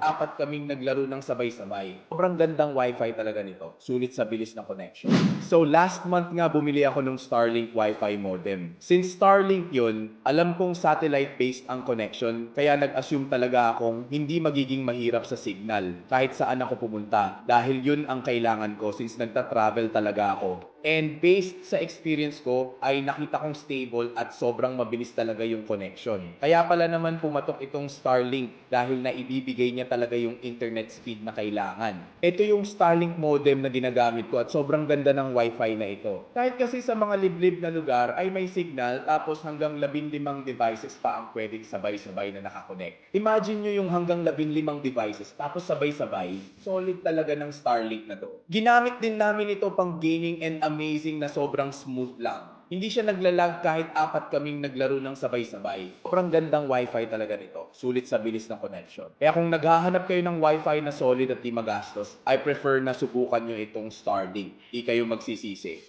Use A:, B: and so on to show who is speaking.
A: apat kaming naglaro ng sabay-sabay. Sobrang gandang wifi talaga nito. Sulit sa bilis ng connection. So last month nga bumili ako ng Starlink wifi modem. Since Starlink yun, alam kong satellite-based ang connection, kaya nag-assume talaga akong hindi magiging mahirap sa signal kahit saan ako pumunta dahil yun ang kailangan ko since nagta-travel talaga ako. And based sa experience ko, ay nakita kong stable at sobrang mabilis talaga yung connection. Kaya pala naman pumatok itong Starlink dahil na ibibigay niya talaga yung internet speed na kailangan. Ito yung Starlink modem na ginagamit ko at sobrang ganda ng wifi na ito. Kahit kasi sa mga liblib na lugar ay may signal tapos hanggang 15 devices pa ang pwedeng sabay-sabay na nakakonect. Imagine nyo yung hanggang 15 devices tapos sabay-sabay. Solid talaga ng Starlink na to. Ginamit din namin ito pang gaming and amazing na sobrang smooth lang. Hindi siya naglalag kahit apat kaming naglaro ng sabay-sabay. Sobrang gandang wifi talaga nito. Sulit sa bilis ng connection. Kaya kung naghahanap kayo ng wifi na solid at di magastos, I prefer na subukan nyo itong Starlink. Di kayo magsisisi.